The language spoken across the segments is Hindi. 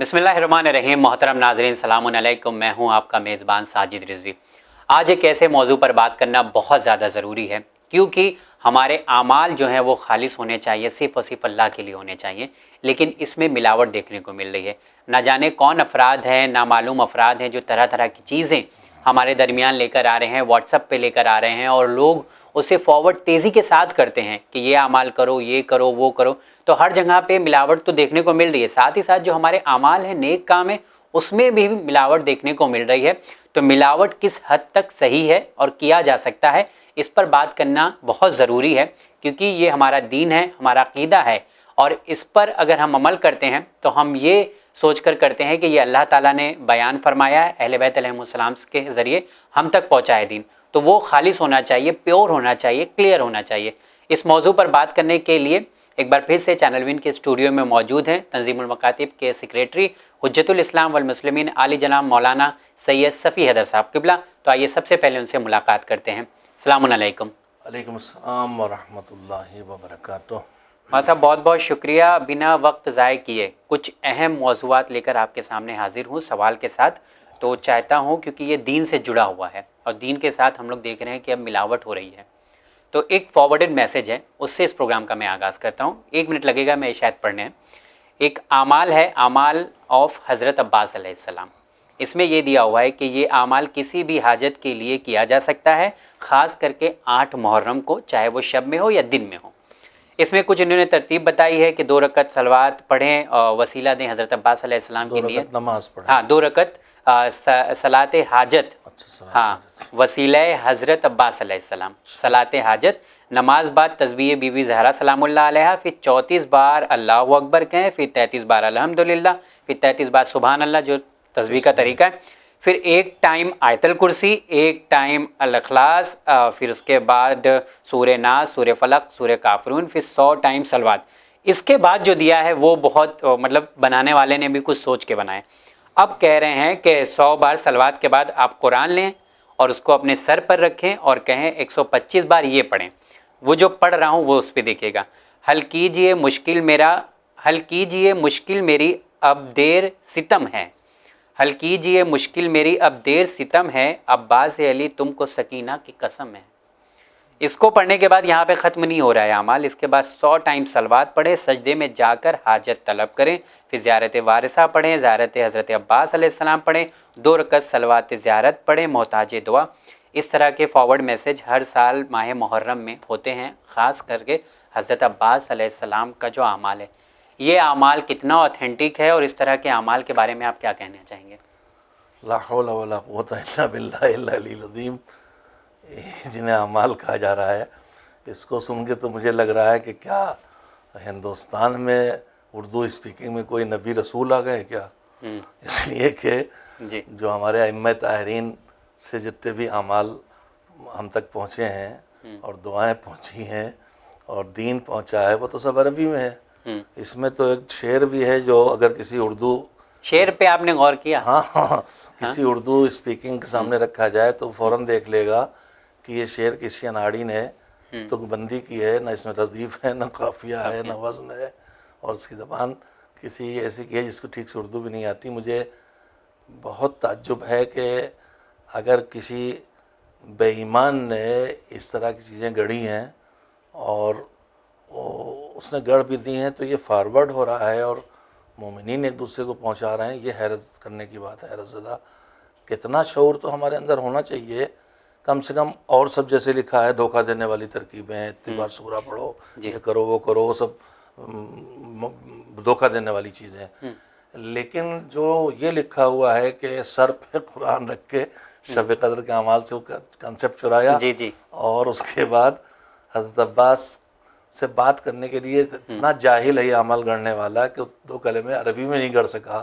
बिस्मिल्लाहिर्रहमानिर्रहीम। मोहतरम नाज़रीन, सलामुन अलैकुम। मैं हूं आपका मेज़बान साजिद रिजवी। आज एक ऐसे मौजू पर बात करना बहुत ज़्यादा ज़रूरी है, क्योंकि हमारे आमाल जो हैं वो खालिस होने चाहिए, सिर्फ़ और सिर्फ अल्लाह के लिए होने चाहिए। लेकिन इसमें मिलावट देखने को मिल रही है। ना जाने कौन अफराद हैं, नामालूम अफराद हैं, जो तरह तरह की चीज़ें हमारे दरमियान लेकर आ रहे हैं, व्हाट्सएप पे लेकर आ रहे हैं, और लोग उसे फॉरवर्ड तेज़ी के साथ करते हैं कि ये अमाल करो, ये करो, वो करो। तो हर जगह पे मिलावट तो देखने को मिल रही है, साथ ही साथ जो हमारे अमाल हैं, नेक काम है, उसमें भी मिलावट देखने को मिल रही है। तो मिलावट किस हद तक सही है और किया जा सकता है, इस पर बात करना बहुत ज़रूरी है, क्योंकि ये हमारा दीन है, हमारा अक़ीदा है। और इस पर अगर हम अमल करते हैं तो हम ये सोच कर करते हैं कि ये अल्लाह ताला ने बयान फरमाया है, अहले बैत अलैहिमुस्सलाम के ज़रिए हम तक पहुँचाए दीन, तो वो खालिस होना चाहिए, प्योर होना चाहिए, क्लियर होना चाहिए। इस मौजू पर बात करने के लिए एक बार फिर से चैनल विन के स्टूडियो में मौजूद हैं तंजीमुल मकातिब के सेक्रेटरी हुज्जतुल इस्लाम वल मुस्लिमीन आली जनाब मौलाना सैयद सफ़ी हैदर साहब किबला। तो आइए सबसे पहले उनसे मुलाकात करते हैं। अस्सलामुन अलैकुम। वालेकुम अस्सलाम व रहमतुल्लाहि व बरकातुहू। हाँ साहब, बहुत बहुत शुक्रिया। बिना वक्त ज़ाय किए कुछ अहम मौज़ूआत लेकर आपके सामने हाजिर हूँ सवाल के साथ। तो चाहता हूँ, क्योंकि ये दीन से जुड़ा हुआ है और दीन के साथ हम लोग देख रहे हैं कि अब मिलावट हो रही है, तो एक फॉरवर्डेड मैसेज है, उससे इस प्रोग्राम का मैं आगाज़ करता हूँ। 1 मिनट लगेगा मैं शायद पढ़ने। एक आमाल है, आमाल ऑफ हज़रत अब्बास अलैहिस्सलाम। इसमें यह दिया हुआ है कि ये आमाल किसी भी हाजत के लिए किया जा सकता है, ख़ास करके 8 मुहर्रम को, चाहे वो शब में हो या दिन में हो। इसमें कुछ इन्होंने तरतीब बताई है कि 2 रकत सलवात पढ़ें और वसीला दें हज़रत अब्बास अलैहिस्सलाम की 2 नियत। रकत नमाज पढ़े। हाँ, 2 रकत सलात हाजत। हाँ, वसीला हज़रत अब्बास अलैहिस्सलाम, सलात हाजत। नमाज बाद तस्बीह बीबी ज़हरा सलामुल्लाह अलैहा, फिर 34 बार अल्लाहु अकबर कहें, फिर 33 बार अल्हम्दुलिल्लाह, फिर 33 बार सुभान अल्लाह, जो तस्बीह का तरीका है। फिर एक टाइम आयतल कुर्सी, एक टाइम अल इखलास, फिर उसके बाद सूरे नास, सूरे फलक, सूरे काफरून, फिर 100 टाइम सलवात। इसके बाद जो दिया है वो बहुत मतलब बनाने वाले ने भी कुछ सोच के बनाए। अब कह रहे हैं कि 100 बार सलवात के बाद आप कुरान लें और उसको अपने सर पर रखें और कहें 125 बार ये पढ़ें। वो जो पढ़ रहा हूँ वो उस पर देखिएगा। हल कीजिए मुश्किल मेरी अब देर सितम है, हल कीजिए मुश्किल मेरी अब देर सितम है, अब्बास अली तुमको सकीना की कसम है। इसको पढ़ने के बाद यहाँ पे ख़त्म नहीं हो रहा है अमाल। इसके बाद 100 टाइम सलवात पढ़ें, सजदे में जाकर हाजत तलब करें, फिर ज़ियारत वारिसा पढ़ें, ज़ियारत हज़रत अब्बास अलैहिस्सलाम पढ़ें, 2 रकत सलवात ज़ियारत पढ़ें, मोहताज दुआ। इस तरह के फॉरवर्ड मैसेज हर साल माह मुहर्रम में होते हैं, ख़ास करके हज़रत अब्बास अलैहिस्सलाम का जो अमाल है। ये अमाल कितना ऑथेंटिक है और इस तरह के अमाल के बारे में आप क्या कहना चाहेंगे? ला हौला वला कुव्वता इल्ला बिल्लाहिल अलील अज़ीम, जिन्हें अमाल कहा जा रहा है, इसको सुन के तो मुझे लग रहा है कि क्या हिंदुस्तान में उर्दू स्पीकिंग में कोई नबी रसूल आ गए क्या। इसलिए कि जो हमारे अइम्मा ताहिरीन से जितने भी अमाल हम तक पहुँचे हैं और दुआएं पहुँची हैं और दीन पहुँचा है, वो तो सब अरबी में है। इसमें तो एक शेर भी है, जो अगर किसी उर्दू शेर पे आपने गौर किया? हाँ, किसी उर्दू स्पीकिंग के सामने रखा जाए तो फ़ौरन देख लेगा कि ये शेर किसी अनाड़ी ने तुकबंदी की है, ना इसमें रदीफ़ है, ना काफिया है, ना वज़न है, और इसकी ज़बान किसी ऐसी की है जिसको ठीक से उर्दू भी नहीं आती। मुझे बहुत ताज्जुब है कि अगर किसी बेईमान ने इस तरह की चीज़ें गढ़ी हैं और उसने गढ़ भी दी हैं, तो ये फारवर्ड हो रहा है और मोमिनीन एक दूसरे को पहुंचा रहे हैं। ये हैरत करने की बात है, हैरत ज़दा। कितना शऊर तो हमारे अंदर होना चाहिए कम से कम। और सब जैसे लिखा है, धोखा देने वाली तरकीबें, इतनी बार सूरा पढ़ो, ये करो, वो करो, वो सब धोखा देने वाली चीज़ें। लेकिन जो ये लिखा हुआ है कि सर पे कुरान रख के शब कदर के अमाल से वो कंसेप्ट चुराया, और उसके बाद हज़रत अब्बास से बात करने के लिए इतना जाहिल है ये अमल गढ़ने वाला कि 2 कलमे अरबी में नहीं गढ़ सका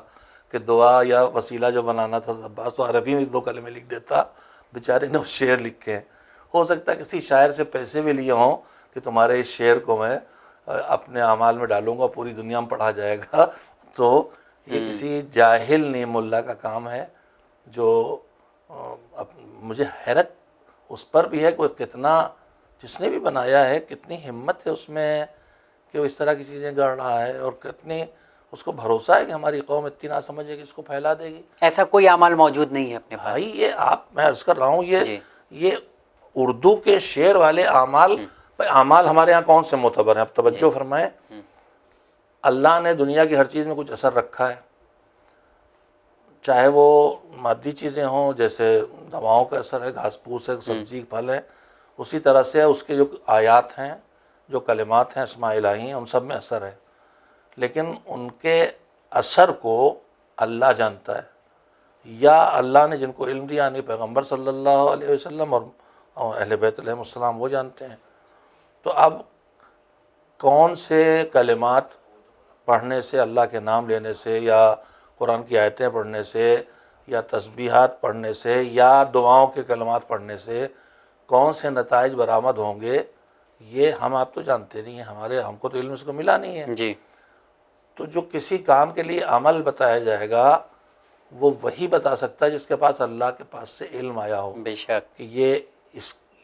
कि दुआ या वसीला जो बनाना था अब्बास, तो अरबी में 2 कलमे लिख देता। बेचारे ने वो शेर लिखे हैं। हो सकता है किसी शायर से पैसे भी लिए हों कि तुम्हारे इस शेर को मैं अपने अमाल में डालूंगा, पूरी दुनिया में पढ़ा जाएगा। तो ये किसी जाहिल नेमुल्ला का काम है। जो मुझे हैरत उस पर भी है कि कितना, जिसने भी बनाया है, कितनी हिम्मत है उसमें कि वो इस तरह की चीज़ें गढ़ रहा है, और कितनी उसको भरोसा है कि हमारी कौम इतनी ना समझेगी, इसको फैला देगी। ऐसा कोई अमाल मौजूद नहीं है अपने पास। भाई ये मैं अर्ज कर रहा हूँ, ये उर्दू के शेर वाले अमाल, भाई अमाल हमारे यहाँ कौन से मोतबर हैं? अब तवज्जो फरमाएं, अल्लाह ने दुनिया की हर चीज़ में कुछ असर रखा है, चाहे वो मादी चीज़ें हों, जैसे दवाओं का असर है, घास फूस है, सब्जी फल है, उसी तरह से उसके जो आयात हैं, जो कलिमात हैं, अस्मा इलाही हैं, उन सब में असर है। लेकिन उनके असर को अल्लाह जानता है, या अल्लाह ने जिनको इल्म दिया, यानी पैगम्बर सल्लल्लाहु अलैहि वसल्लम और अहले बैत अलैहिमुस्सलाम, वो जानते हैं। तो अब कौन से कलिमात पढ़ने से, अल्लाह के नाम लेने से, या कुरान की आयतें पढ़ने से, या तस्बीहात पढ़ने से, या दुआओं के कलिमात पढ़ने से कौन से नताइज बरामद होंगे, ये हम आप तो जानते नहीं हैं, हमको तो इल्म इसको मिला नहीं है जी। तो जो किसी काम के लिए अमल बताया जाएगा वो वही बता सकता है जिसके पास अल्लाह के पास से इल्म आया हो, बेशक, कि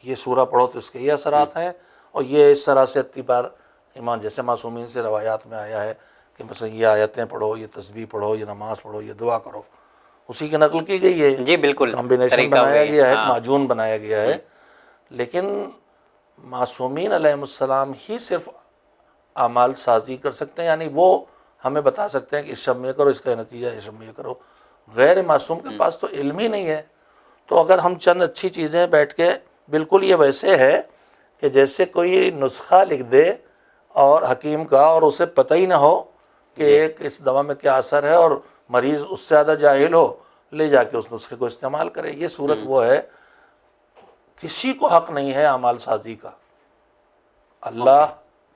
ये सूरा पढ़ो तो इसके ये असरात हैं, और ये इस तरह से इतनी बार ईमान, जैसे मासूमीन से रवायात में आया है कि बस ये आयतें पढ़ो, ये तस्बीह पढ़ो, ये नमाज पढ़ो, ये दुआ करो, उसी की नकल की गई है। जी बिल्कुल, कॉम्बिनेशन बनाया गया है, हाँ। माजून बनाया गया है। लेकिन मासूमीन अलैहिमुस्सलाम ही सिर्फ अमाल साजी कर सकते हैं, यानी वो हमें बता सकते हैं कि इस शब में करो, इसका नतीजा इस शब में करो। गैर मासूम के पास तो इल्म ही नहीं है। तो अगर हम चंद अच्छी चीज़ें बैठ के, बिल्कुल ये वैसे है कि जैसे कोई नुस्खा लिख दे और हकीम का, और उसे पता ही ना हो कि एक इस दवा में क्या असर है, और मरीज़ उससे ज़्यादा जाहिल हो, ले जाके उस नुस्खे को इस्तेमाल करे। ये सूरत वो है, किसी को हक नहीं है अमाल साजी का। अल्लाह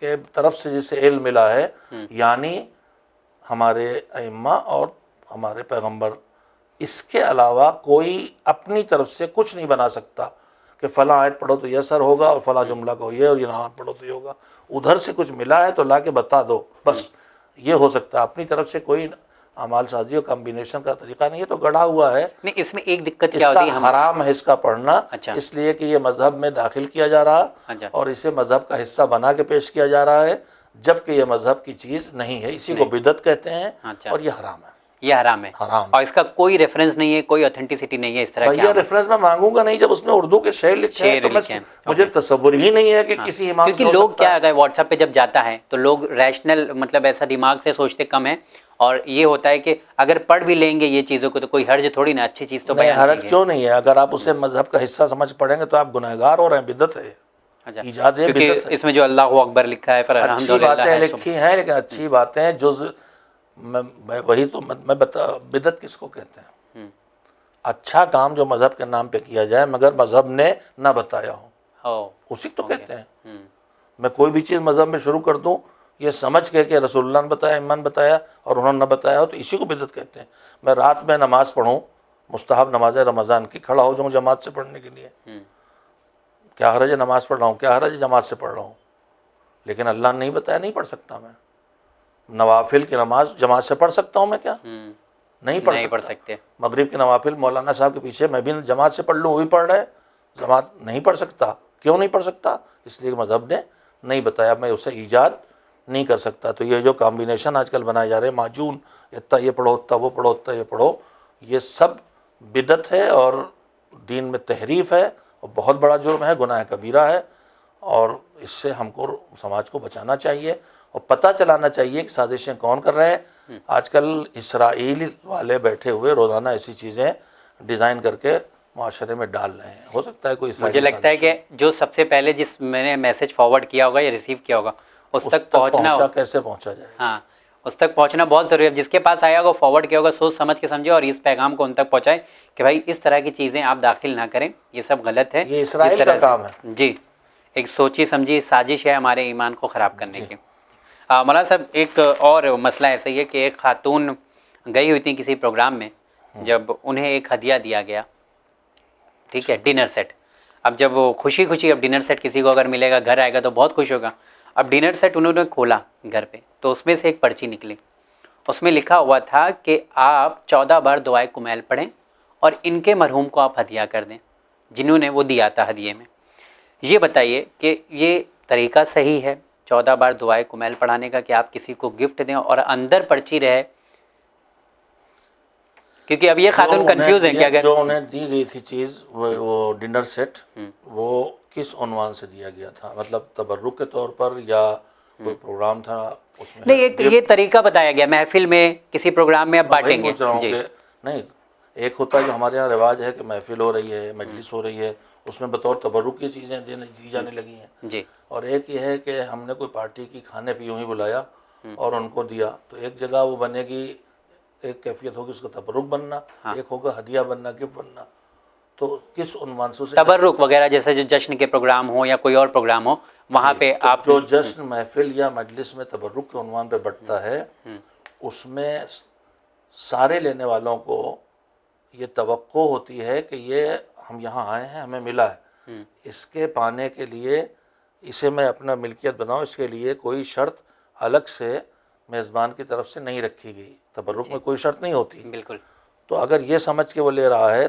के तरफ से जिसे इल्म मिला है, यानी हमारे अइम्मा और हमारे पैगंबर, इसके अलावा कोई अपनी तरफ से कुछ नहीं बना सकता कि फ़लाँ आयत पढ़ो तो ये असर होगा, और फ़लाँ जुमला को ये, और ये नमाज़ पढ़ो तो ये होगा। उधर से कुछ मिला है तो ला के बता दो, बस ये हो सकता है। अपनी तरफ से कोई अमाल साजी और कॉम्बिनेशन का तरीका नहीं है, तो गढ़ा हुआ है। नहीं, इसमें एक दिक्कत क्या होती है, हराम है इसका पढ़ना। अच्छा। इसलिए कि ये मजहब में दाखिल किया जा रहा, अच्छा। और इसे मजहब का हिस्सा बना के पेश किया जा रहा है, जबकि ये मजहब की चीज़ नहीं है। इसी को बिदअत कहते हैं। अच्छा। और ये हराम है, ये हराम है, हराम। और इसका कोई रेफरेंस नहीं है, कोई ऑथेंटिसिटी नहीं है इस तरह भैया रेफरेंस मैं मांगूंगा नहीं, जब उसने उर्दू के शेर लिखे हैं तो मुझे तसव्वुर ही नहीं है कि किसी इमाम से हो सकता है। क्योंकि लोग क्या, अगर व्हाट्सएप पे जब जाता है तो लोग रैशनल, मतलब ऐसा दिमाग से सोचते कम है, और ये होता है कि अगर पढ़ भी लेंगे ये चीज़ों को तो कोई हर्ज थोड़ी ना, अच्छी चीज़ तो बयान हर्ज क्यों नहीं है। अगर आप उसे मजहब का हिस्सा समझ पढ़ेंगे तो आप गुनाहगार हो रहे हैं, बिदअत है। अच्छा, ईजाद है, क्योंकि बिदअत है। इसमें जो अल्लाहु अकबर लिखा है, फिर अच्छी बातें लिखी हैं, लेकिन अच्छी बातें जो मैं वही तो मैं बता, बिदअत किसको कहते हैं? अच्छा काम जो मजहब के नाम पे किया जाए मगर मजहब ने ना बताया हो, उसी तो कहते हैं। मैं कोई भी चीज़ मजहब में शुरू कर दूं ये समझ के कि रसूलुल्लाह ने बताया, इमाम बताया, और उन्होंने न बताया हो, तो इसी को बिदअत कहते हैं। मैं रात में नमाज़ पढ़ूँ, मुस्तहब नमाज रमज़ान की, खड़ा हो जाऊँ जमात से पढ़ने के लिए, क्या हरज है? नमाज़ पढ़ रहा हूँ, क्या हरज है? जमात से पढ़ रहा हूँ। लेकिन अल्लाह ने नहीं बताया, नहीं पढ़ सकता मैं। नवाफिल की नमाज जमात से पढ़ सकता हूँ मैं? क्या नहीं पढ़ सकते। मगरिब की नवाफिल मौलाना साहब के पीछे मैं भी जमात से पढ़ लूँ, वो भी पढ़ रहे, जमात नहीं पढ़ सकता। क्यों नहीं पढ़ सकता? इसलिए मजहब ने नहीं बताया, मैं उसे ईजाद नहीं कर सकता। तो ये जो कॉम्बिनेशन आजकल बनाए जा रहे हैं, माजून, इतना ये पढ़ो, इतना वो पढ़ो, इतना ये पढ़ो, ये सब बिदअत है और दीन में तहरीफ है, और बहुत बड़ा जुर्म है, गुनाह कबीरा है। और इससे हमको समाज को बचाना चाहिए और पता चलाना चाहिए कि साजिशें कौन कर रहे हैं। आजकल इसराइल वाले बैठे हुए रोज़ाना ऐसी चीज़ें डिज़ाइन करके माशरे में डाल रहे हैं। हो सकता है कोई, मुझे लगता है कि जो सबसे पहले जिस मैंने मैसेज फॉरवर्ड किया होगा या रिसीव किया होगा उस तक पहुंचना, कैसे पहुंचा जाए, हाँ, उस तक पहुंचना बहुत ज़रूरी है। जिसके पास आया होगा, फॉरवर्ड किया होगा, सोच समझ के समझे और इस पैगाम को उन तक पहुंचाएं कि भाई इस तरह की चीज़ें आप दाखिल ना करें, ये सब गलत है, ये इसराइल का काम है। जी, एक सोची समझी साजिश है हमारे ईमान को ख़राब करने की। मौलाना साहब, एक और मसला ऐसा ही है कि एक खातून गई हुई थी किसी प्रोग्राम में, जब उन्हें एक हदिया दिया गया, ठीक है, डिनर सेट। अब जब वो खुशी खुशी, अब डिनर सेट किसी को अगर मिलेगा, घर आएगा तो बहुत खुश होगा। अब डिनर सेट उन्होंने खोला घर पे, तो उसमें से एक पर्ची निकली, उसमें लिखा हुआ था कि आप 14 बार दुआए कुमैल पढ़ें और इनके मरहूम को आप हदिया कर दें, जिन्होंने वो दिया था हदिये में। ये बताइए कि ये तरीका सही है 14 बार दुआए कुमैल पढ़ाने का कि आप किसी को गिफ्ट दें और अंदर पर्ची रहे, क्योंकि अब ये खातून कंफ्यूज है कि अगर जो उन्हें दी गई थी चीज़ वो डिनर सेट, वो किस उन्वान से दिया गया था? मतलब तबर्रुक के तौर पर या कोई प्रोग्राम था उसमें? नहीं, एक ये तरीका बताया गया महफिल में, किसी प्रोग्राम में आप बांटेंगे। पूछ रहा हूँ कि नहीं, एक होता है जो हमारे यहाँ रिवाज है कि महफिल हो रही है, मजलिस हो रही है, उसमें बतौर तबर्रुक की चीज़ें दी जाने लगी हैं जी। और एक ये है कि हमने कोई पार्टी की खाने पे यूँ ही बुलाया और उनको दिया, तो एक जगह वो बनेगी, एक कैफियत होगी उसका तबर्रुक बनना, एक होगा हदिया बनना, गिफ्ट बनना। तो किस उन्वान से तबर्रुक वगैरह जैसे जो जश्न के प्रोग्राम हो या कोई और प्रोग्राम हो, वहाँ पे तो आप जो जश्न महफिल या मजलिस में तबर्रुक के उन्वान पे बढ़ता है, उसमें सारे लेने वालों को ये तवक्को होती है कि ये हम यहाँ आए हैं, हमें मिला है, इसके पाने के लिए इसे मैं अपना मिल्कियत बनाऊं, इसके लिए कोई शर्त अलग से मेज़बान की तरफ से नहीं रखी गई। तबर्रुक में कोई शर्त नहीं होती। बिल्कुल। तो अगर ये समझ के वो ले रहा है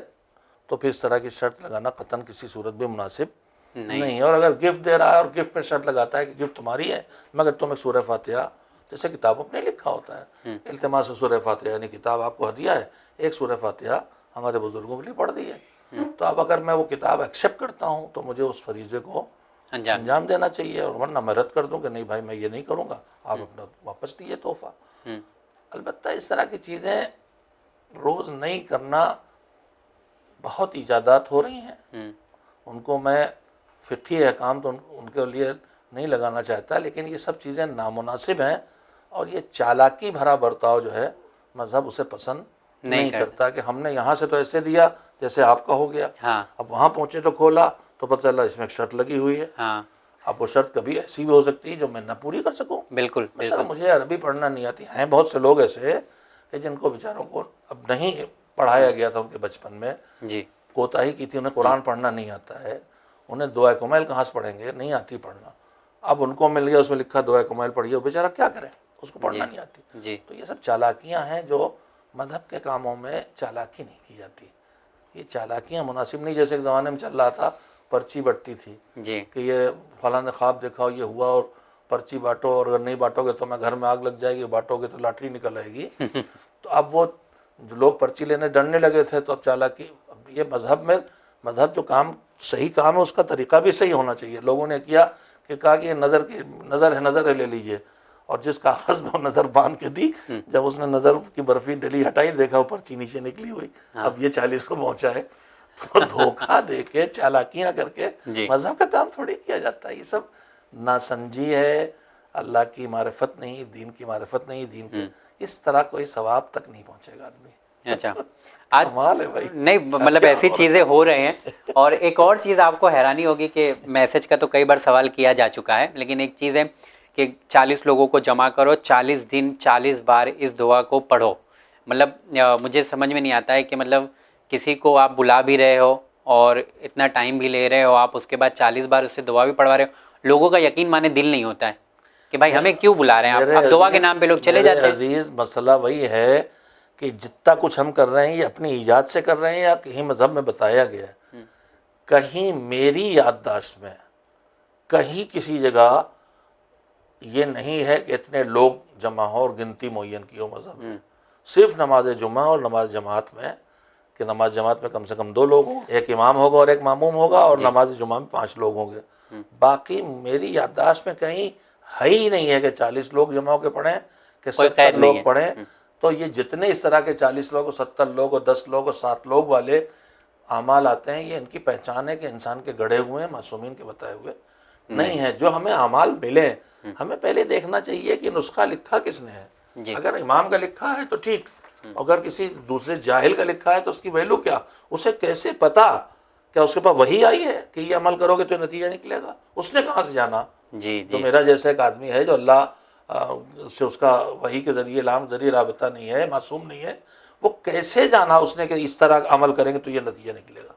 तो फिर इस तरह की शर्त लगाना कतन किसी सूरत भी मुनासिब नहीं है। और अगर गिफ्ट दे रहा है और गिफ्ट पर शर्त लगाता है कि गिफ्ट तुम्हारी है मगर तुम एक सूरह फातिहा, जैसे किताबों में लिखा होता है, इल्तिमास सूरह फातिहा यानी किताब आपको हदिया है, एक सूरह फातिहा हमारे बुजुर्गों के लिए पढ़ दी है, तो अब अगर मैं वो किताब एक्सेप्ट करता हूँ तो मुझे उस फरीजे को अंजाम देना चाहिए, और वरना मैं रद्द कर दूँ कि नहीं भाई मैं ये नहीं करूँगा, आप अपना वापस लीजिए तोहफा। अलबत्ता इस तरह की चीज़ें रोज़ नहीं करना, बहुत इजादात हो रही हैं, उनको मैं फ़िक़ही अहकाम तो उनके लिए नहीं लगाना चाहता, लेकिन ये सब चीज़ें नामुनासिब हैं और ये चालाकी भरा बर्ताव जो है मज़हब उसे पसंद नहीं करता कि हमने यहाँ से तो ऐसे दिया जैसे आपका हो गया, अब वहाँ पहुँचे तो खोला तो पता चला इसमें एक शर्त लगी हुई है। अब वो शर्त कभी ऐसी भी हो सकती है जो मैं ना पूरी कर सकूँ। बिल्कुल, सर मुझे अरबी पढ़ना नहीं आती, हैं बहुत से लोग ऐसे कि जिनको बेचारों को अब नहीं पढ़ाया गया था, उनके बचपन में जी कोताही की थी, उन्हें कुरान पढ़ना नहीं आता है, उन्हें दुआ कुमैल कहाँ से पढ़ेंगे, नहीं आती पढ़ना। अब उनको मिल गया, उसमें लिखा दुआ कुमैल पढ़िए, बेचारा क्या करे, उसको पढ़ना नहीं आती जी। तो ये सब चालाकियाँ हैं जो मजहब के कामों में चालाकी नहीं की जाती। ये चालाकियाँ मुनासिब नहीं, जैसे एक ज़माने में चल रहा था पर्ची बटती थी जी कि ये फलां ने ख्वाब देखा और ये हुआ और पर्ची बांटो, और अगर नहीं बांटोगे तो मैं घर में आग लग जाएगी, बांटोगे तो लॉटरी निकल आएगी। तो अब वो जो लोग पर्ची लेने डरने लगे थे, तो अब चालाकी, अब ये मजहब जो काम सही काम है उसका तरीका भी सही होना चाहिए। लोगों ने किया कि कहा कि नज़र है ले लीजिए, और जिस कागज़ में वो नज़र बांध के दी, जब उसने नज़र की बर्फी डली हटाई, देखा वो पर्ची नीचे निकली हुई। अब ये 40 को पहुँचा है, तो धोखा दे के चालाकियाँ करके मजहब का काम थोड़ी किया जाता है। ये सब नासमझी है, अल्लाह की मारिफत नहीं, दीन की मारिफत नहीं, दीन की इस तरह कोई सवाब तक नहीं पहुँचेगा आदमी। अच्छा, आज कमाल है भाई, नहीं मतलब ऐसी चीज़ें हो रहे हैं। और एक और चीज़ आपको हैरानी होगी कि मैसेज का तो कई बार सवाल किया जा चुका है, लेकिन एक चीज़ है कि 40 लोगों को जमा करो, 40 दिन 40 बार इस दुआ को पढ़ो। मतलब मुझे समझ में नहीं आता है कि मतलब किसी को आप बुला भी रहे हो और इतना टाइम भी ले रहे हो, आप उसके बाद 40 बार उससे दुआ भी पढ़वा रहे हो, लोगों का यकीन माने दिल नहीं होता है कि भाई हमें क्यों बुला रहे हैं आप। अब दुआ के नाम पे लोग चले जाते हैं। अजीज मसला वही है कि जितना कुछ हम कर रहे हैं ये अपनी ईजाद से कर रहे हैं या कहीं मजहब में बताया गया है, कहीं मेरी याददाश्त में कहीं किसी जगह ये नहीं है कि इतने लोग जमा हो और गिनती मुअय्यन की हो मजहब में। सिर्फ नमाज जुमा और नमाज जमात में, कि नमाज जमात में कम से कम 2 लोग हों, एक इमाम होगा और एक मामूम होगा, और नमाज जुमा में 5 लोग होंगे। बाकी मेरी याददाश्त में कहीं है ही नहीं है कि 40 लोग जमा होकर पढ़ें, कि 70 लोग पढ़ें। तो ये जितने इस तरह के 40 लोग और 70 लोग और 10 लोग और 7 लोग वाले आमाल आते हैं, ये इनकी पहचान है कि इंसान के गढ़े हुए हैं, मासूमीन के बताए हुए नहीं है। जो हमें आमाल मिले, हमें पहले देखना चाहिए कि नुस्खा लिखा किसने है। अगर इमाम का लिखा है तो ठीक, अगर किसी दूसरे जाहिल का लिखा है तो उसकी वैल्यू क्या, उसे कैसे पता, क्या उसके पास वही आई है कि ये अमल करोगे तो नतीजा निकलेगा, उसने कहाँ से जाना। तो मेरा जैसा एक आदमी है जो अल्लाह से उसका वही के जरिए जरिए राबता नहीं है, मासूम नहीं है, वो कैसे जाना उसने कि इस तरह अमल करेंगे तो ये नतीजा निकलेगा।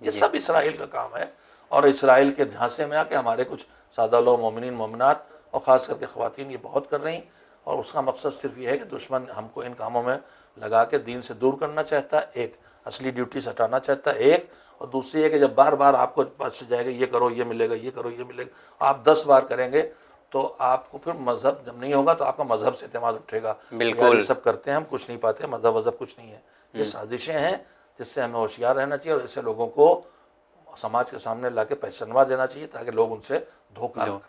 ये सब इसराइल का काम है, और इसराइल के झांसे में आके हमारे कुछ सादा लोग मोमिनीन मोमिनात और ख़ास करके ख़वातीन ये बहुत कर रही, और उसका मकसद सिर्फ ये है कि दुश्मन हमको इन कामों में लगा के दीन से दूर करना चाहता है, एक असली ड्यूटी से हटाना चाहता है एक, और दूसरी है कि जब बार बार आपको पास से जाएगा ये करो ये मिलेगा, ये करो ये मिलेगा, आप 10 बार करेंगे तो आपको फिर मजहब जब नहीं होगा तो आपका मजहब से एतमाद उठेगा। बिल्कुल। यार ये सब करते हैं, हम कुछ नहीं पाते, मजहब वजहब कुछ नहीं है, ये साजिशें हैं जिससे हमें होशियार रहना चाहिए और ऐसे लोगों को समाज के सामने लाके पहचानवा देना चाहिए ताकि लोग उनसे धोखा न।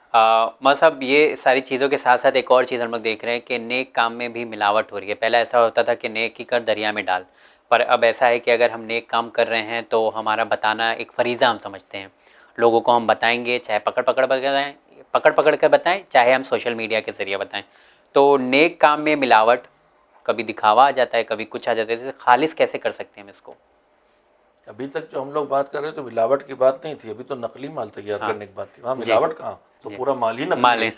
मतलब ये सारी चीज़ों के साथ साथ एक और चीज़ हम लोग देख रहे हैं कि नेक काम में भी मिलावट हो रही है। पहले ऐसा होता था कि नेक ही कर दरिया में डाल, पर अब ऐसा है कि अगर हम नेक काम कर रहे हैं तो हमारा बताना एक फरीज़ा हम समझते हैं। लोगों को हम बताएंगे, चाहे पकड़ पकड़ कर बताएं, चाहे हम सोशल मीडिया के ज़रिए बताएं। तो नेक काम में मिलावट, कभी दिखावा आ जाता है, कभी कुछ आ जाता है, तो खालिस कैसे कर सकते हैं हम इसको? अभी तक जो हम लोग बात कर रहे हैं तो मिलावट की बात नहीं थी, अभी तो नकली माल तैयार करने की बात थी। वहाँ मिलावट कहाँ, तो पूरा माल ही नकली है।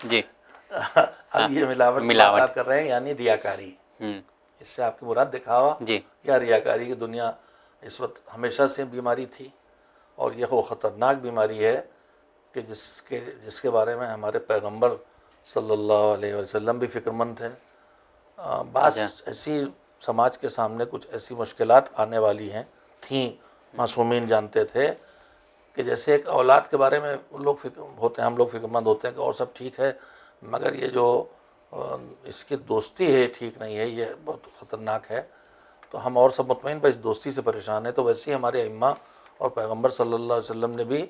जी। अब ये मिलावट की बात आप कर रहे हैं, यानी रियाकारी। इससे आपकी मुराद दिखावा जी। या रियाकारी की दुनिया इस वक्त हमेशा से बीमारी थी और यह वो ख़तरनाक बीमारी है कि जिसके बारे में हमारे पैगंबर सल्लल्लाहु अलैहि वसल्लम भी फ़िक्रमंद थे। बस ऐसी समाज के सामने कुछ ऐसी मुश्किलात आने वाली हैं थी, मासूमीन जानते थे कि जैसे एक औलाद के बारे में लोग होते हैं, हम लोग फ़िक्रमंद होते हैं कि और सब ठीक है, मगर ये जो इसकी दोस्ती है ठीक नहीं है, ये बहुत ख़तरनाक है। तो हम और सब मुतमईन पर इस दोस्ती से परेशान है। तो वैसे ही हमारे इम्मा और पैगंबर सल्लल्लाहु अलैहि वसल्लम ने भी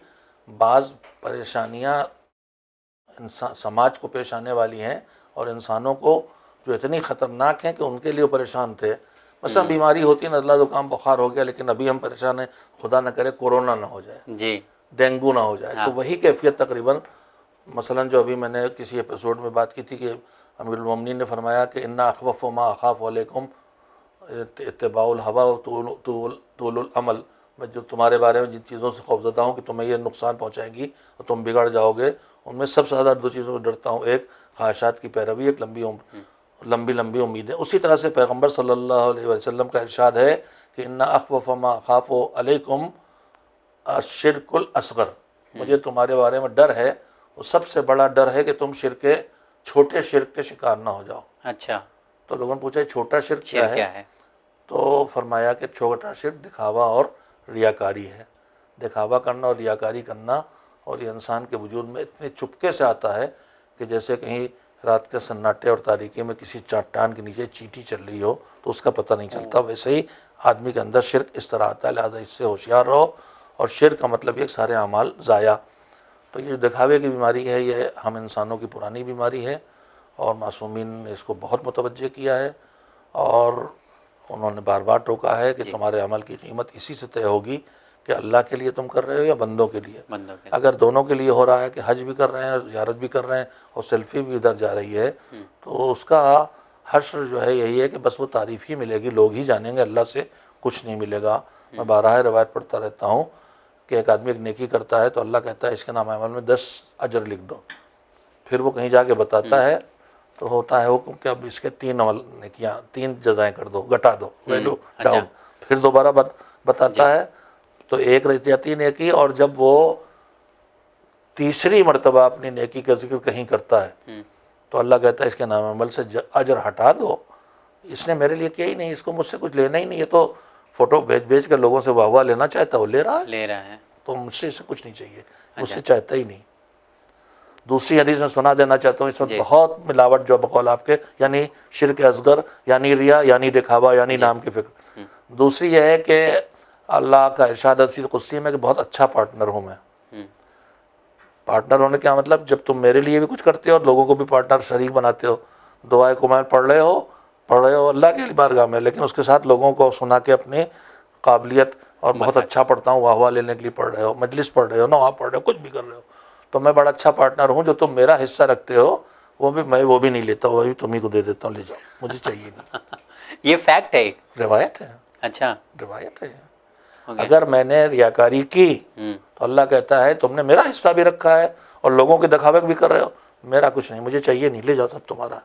बाज़ परेशानियाँ इंसान समाज को पेश आने वाली हैं और इंसानों को जो इतनी ख़तरनाक हैं कि उनके लिए परेशान थे। मसलन बीमारी होती है, नज़ला ज़ुकाम बुखार हो गया, लेकिन अभी हम परेशान हैं, खुदा न करे कोरोना ना हो जाए जी, डेंगू ना हो जाए। तो वही कैफियत तकरीबन मसलन जो अभी मैंने किसी एपिसोड में बात की थी कि अमीरुल मोमिनीन ने फरमाया कि इन्ना अख़वफ़ु मा अख़ाफ़ु अलैकुम इत्तिबाउल हवा तूलुल अमल, मैं जो तुम्हारे बारे में जिन चीज़ों से खौफज़दा हूँ कि तुम्हें ये नुकसान पहुँचाएंगी और तुम बिगड़ जाओगे, उनमें सबसे ज़्यादा दो चीज़ों से डरता हूँ, एक ख्वाहिशात की पैरवी, एक लंबी उम्मीदें। उसी तरह से पैगंबर सल्लल्लाहु अलैहि वसल्लम का इरशाद है कि इन्ना अख़वफ़ु मा अख़ाफ़ु अलैकुम अश्शिरकुल असग़र, मुझे तुम्हारे बारे में डर है, वो सबसे बड़ा डर है कि तुम छोटे शिर्क के शिकार ना हो जाओ। अच्छा। तो लोगों ने पूछा छोटा शिर्क क्या है? तो फरमाया कि छोटा शिर्क दिखावा और रियाकारी है। दिखावा करना और रियाकारी करना, और ये इंसान के वजूद में इतने चुपके से आता है कि जैसे कहीं रात के सन्नाटे और तारीकी में किसी चट्टान के नीचे चींटी चल रही हो तो उसका पता नहीं चलता, वैसे ही आदमी के अंदर शिर्क इस तरह आता है। लिहाजा इससे होशियार रहो। और शिर्क का मतलब ये सारे अमाल ज़ाया। तो ये जो दिखावे की बीमारी है, ये हम इंसानों की पुरानी बीमारी है और मासूमीन ने इसको बहुत मुतवज्जे किया है और उन्होंने बार बार टोका है कि तुम्हारे अमल की कीमत इसी से तय होगी कि अल्लाह के लिए तुम कर रहे हो या बंदों के लिए। अगर दोनों के लिए हो रहा है कि हज भी कर रहे हैं, ज़ियारत भी कर रहे हैं और सेल्फी भी इधर जा रही है, तो उसका हश्र जो है यही है कि बस वो तारीफ़ ही मिलेगी, लोग ही जानेंगे, अल्लाह से कुछ नहीं मिलेगा। मैं बारहा रवायत पढ़ता रहता हूँ कि एक आदमी एक नेकी करता है तो अल्लाह कहता है इसके नाम अमल में 10 अजर लिख दो। फिर वो कहीं जाके बताता है तो होता है हुक्म कि अब इसके 3 अमल नेकियां, 3 जजाएं कर दो, घटा दो, वैल्यू डाउन। फिर दोबारा बताता है तो 1 रहती जाती है नेकी, और जब वो तीसरी मरतबा अपनी नेकी का जिक्र कहीं करता है तो अल्लाह कहता है इसके नाम अमल से अजर हटा दो, इसने मेरे लिए किया ही नहीं, इसको मुझसे कुछ लेना ही नहीं, ये तो फ़ोटो भेज कर लोगों से वाह लेना चाहता, वो ले रहा है, तो मुझसे इसे कुछ नहीं चाहिए, मुझसे चाहता ही नहीं। दूसरी हदीस में सुना देना चाहता हूँ, इस वक्त बहुत मिलावट जो बकौल आपके, यानी शिर्क असगर, यानी रिया, यानी दिखावा, यानी नाम की फिक्र। दूसरी यह है कि अल्लाह का इरशाद हदीस कुदसी में कि बहुत अच्छा पार्टनर हूँ मैं। पार्टनर होने क्या मतलब, जब तुम मेरे लिए भी कुछ करते हो और लोगों को भी पार्टनर शरीक बनाते हो, दुआए कुमैल पढ़ रहे हो अल्लाह के बारगाह में, लेकिन उसके साथ लोगों को सुना के अपनी काबिलियत और बहुत अच्छा पढ़ता हूँ वाह लेने के लिए पढ़ रहे हो, मजलिस पढ़ रहे हो, नवाब पढ़ रहे हो, कुछ भी कर रहे हो, तो मैं बड़ा अच्छा पार्टनर हूँ। जो तुम मेरा हिस्सा रखते हो मैं वो भी नहीं लेता, वो भी तुम्ही को दे देता हूँ, ले जाओ, मुझे चाहिए नहीं। ये फैक्ट है, रिवायत है। अच्छा, रिवायत है। अगर मैंने रियाकारी की तो अल्लाह कहता है तुमने मेरा हिस्सा भी रखा है और लोगों के दिखावे भी कर रहे हो, मेरा कुछ नहीं, मुझे चाहिए नहीं, ले जाओ सब तुम्हारा।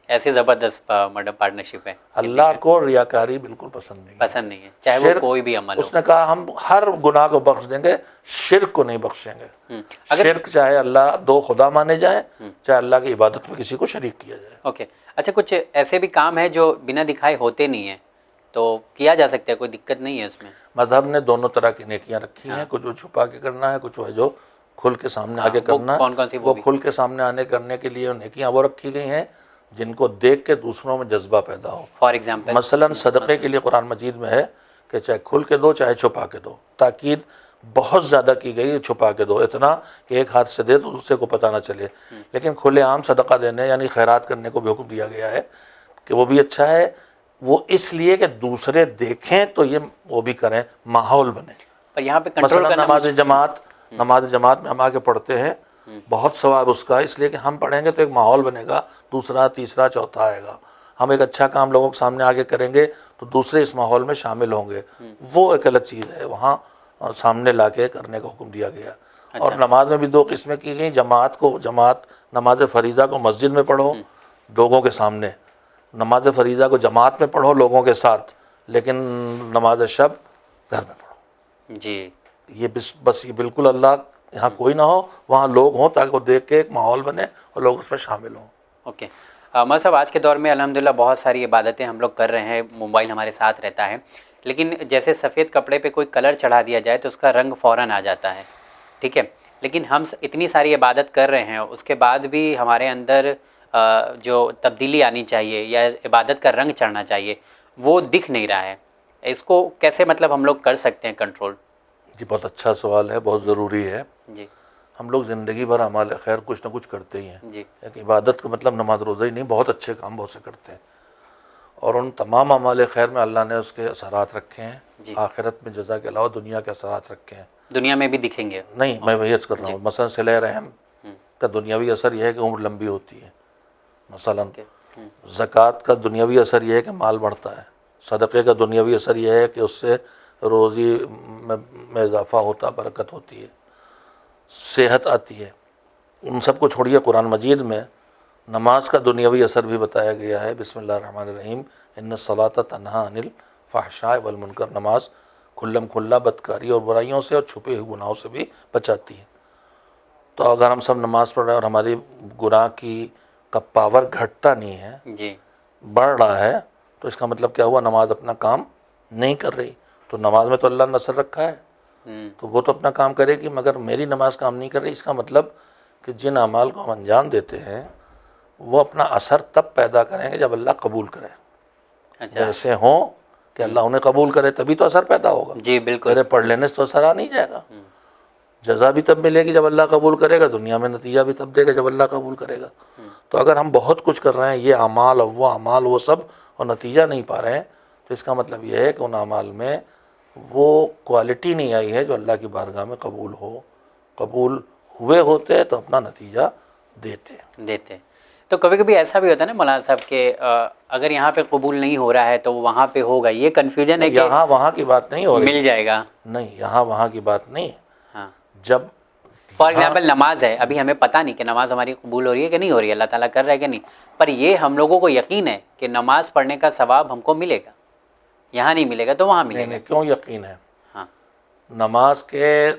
ऐसी ज़बरदस्त मतलब पार्टनरशिप है। अल्लाह को रियाकारी बिल्कुल पसंद नहीं है, चाहे वो कोई भी अमल हो। उसने कहा हम हर गुनाह को बख्श देंगे, शिर्क को नहीं बख्शेंगे। शिर्क चाहे अल्लाह दो खुदा माने जाए, चाहे अल्लाह की इबादत में किसी को शरीक किया जाए। ओके, अच्छा, कुछ ऐसे भी काम है जो बिना दिखाए होते नहीं है, तो किया जा सकता है, कोई दिक्कत नहीं है उसमें? मजहब ने दोनों तरह की नेकियां रखी हैं, कुछ वो छुपा के करना है, कुछ वो जो खुल के सामने आके करना। कौन कौन सी वो खुल के सामने आने करने के लिए नेकियां वो रखी गई हैं जिनको देख के दूसरों में जज्बा पैदा हो। फॉर एग्जाम्पल मसलन सदक़े के लिए कुरान मजीद में है कि चाहे खुल के दो चाहे छुपा के दो। ताकीद बहुत ज़्यादा की गई है छुपा के दो, इतना कि एक हाथ से दे तो दूसरे को पता ना चले। लेकिन खुले आम सदका देने यानी खैरात करने को भी हुक्म दिया गया है कि वो भी अच्छा है, वो इसलिए कि दूसरे देखें तो ये वो भी करें, माहौल बने। पर यहाँ पे कंट्रोल मसलन नमाज जमात में हम आके पढ़ते हैं, बहुत सवाब उसका, इसलिए कि हम पढ़ेंगे तो एक माहौल बनेगा, दूसरा तीसरा चौथा आएगा। हम एक अच्छा काम लोगों के सामने आगे करेंगे तो दूसरे इस माहौल में शामिल होंगे, वो एक अलग चीज़ है, वहाँ सामने लाके करने का हुक्म दिया गया। अच्छा। और नमाज में भी दो किस्में की गई, जमात नमाज फ़रीज़ा को मस्जिद में पढ़ो लोगों के सामने, नमाज फ़रीज़ा को जमात में पढ़ो लोगों के साथ, लेकिन नमाज शब घर में पढ़ो जी। ये बस ये बिल्कुल अल्लाह यहाँ कोई ना हो, वहाँ लोग हों ताकि वो देख के एक माहौल बने और लोग उसमें शामिल हों। ओके मौलाना साहब, आज के दौर में अल्हम्दुलिल्लाह बहुत सारी इबादतें हम लोग कर रहे हैं, मोबाइल हमारे साथ रहता है, लेकिन जैसे सफ़ेद कपड़े पे कोई कलर चढ़ा दिया जाए तो उसका रंग फ़ौरन आ जाता है, ठीक है। लेकिन हम इतनी सारी इबादत कर रहे हैं, उसके बाद भी हमारे अंदर जो तब्दीली आनी चाहिए या इबादत का रंग चढ़ना चाहिए वो दिख नहीं रहा है। इसको कैसे मतलब हम लोग कर सकते हैं कंट्रोल? जी बहुत अच्छा सवाल है, बहुत ज़रूरी है जी। हम लोग ज़िंदगी भर अमाल खैर कुछ ना कुछ करते ही हैं जी। एक इबादत का मतलब नमाज रोज़ा ही नहीं, बहुत अच्छे काम बहुत से करते हैं और उन तमाम अमाल खैर में अल्लाह ने उसके असरात रखे हैं, आखिरत में जज़ा के अलावा दुनिया के असरात रखे हैं, दुनिया में भी दिखेंगे। नहीं, मैं वही अर्ज़ कर रहा हूँ, मसलन सिले रहम का दुनियावी असर यह है कि उम्र लंबी होती है, मसलन ज़कात का दुनियावी असर यह है कि माल बढ़ता है, सदक़े का दुनियावी असर यह है कि उससे रोज़ी में इजाफ़ा होता, बरकत होती है, सेहत आती है। उन सब को छोड़िए, कुरान मजीद में नमाज का दुनियावी असर भी बताया गया है। बिस्मिल्लाहिर्रहमानिर्रहीम, इन्नस्सलाता तन्हा अनिल फ़हशाए वल मुनकर, नमाज खुल्लम खुल्ला बदकारी और बुराइयों से और छुपे हुए गुनाहों से भी बचाती है। तो अगर हम सब नमाज़ पढ़ रहे हैं और हमारी गुनाह का पावर घटता नहीं है जी, बढ़ रहा है, तो इसका मतलब क्या हुआ, नमाज अपना काम नहीं कर रही। तो नमाज में तो अल्लाह ने असर रखा है, तो वो तो अपना काम करेगी, मगर मेरी नमाज काम नहीं कर रही। इसका मतलब कि जिन अमाल को हम अंजाम देते हैं वो अपना असर तब पैदा करेंगे जब अल्लाह कबूल करे। अच्छा। वैसे हों कि अल्लाह उन्हें कबूल करे तभी तो असर पैदा होगा जी। बिल्कुल, मेरे पढ़ लेने से तो असर आ नहीं जाएगा। जज़ा भी तब मिलेगी जब अल्लाह कबूल करेगा, दुनिया में नतीजा भी तब देगा जब अल्लाह कबूल करेगा। तो अगर हम बहुत कुछ कर रहे हैं, ये अमाल और वो अमाल वो सब, और नतीजा नहीं पा रहे हैं, तो इसका मतलब ये है कि उन अमाल में वो क्वालिटी नहीं आई है जो अल्लाह की बारगाह में कबूल हो। कबूल हुए होते तो अपना नतीजा देते। तो कभी कभी ऐसा भी होता है ना मौलाना साहब के अगर यहाँ पे कबूल नहीं हो रहा है तो वहाँ पे होगा, ये कन्फ्यूजन है कि यहाँ वहाँ की बात नहीं हो रही, मिल जाएगा, नहीं यहाँ वहाँ की बात नहीं। हाँ, जब फॉर एग्जाम्पल नमाज है, अभी हमें पता नहीं कि नमाज हमारी कबूल हो रही है कि नहीं हो रही है, अल्लाह ताला कर रहा है कि नहीं, पर ये हम लोगों को यकीन है कि नमाज पढ़ने का सवाब हमको मिलेगा, यहाँ नहीं मिलेगा तो वहाँ मिलेगा। नहीं, क्यों यकीन है? हाँ, नमाज के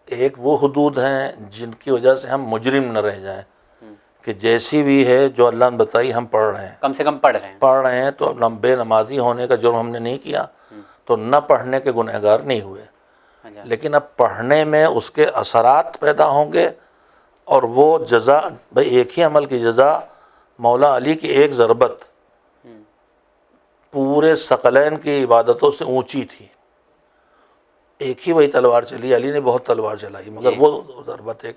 एक वो हुदूद हैं जिनकी वजह से हम मुजरिम न रह जाएं, कि जैसी भी है जो अल्लाह ने बताई हम पढ़ रहे हैं, कम से कम पढ़ रहे हैं तो बेनमाजी होने का जुर्म हमने नहीं किया, तो न पढ़ने के गुनहगार नहीं हुए। लेकिन अब पढ़ने में उसके असरात पैदा होंगे और वो जज़ा, भाई एक ही अमल की जज़ा मौला अली की एक ज़रबत पूरे सकलैन की इबादतों से ऊंची थी। एक ही वही तलवार चली, अली ने बहुत तलवार चलाई, मगर वो ज़रबत एक,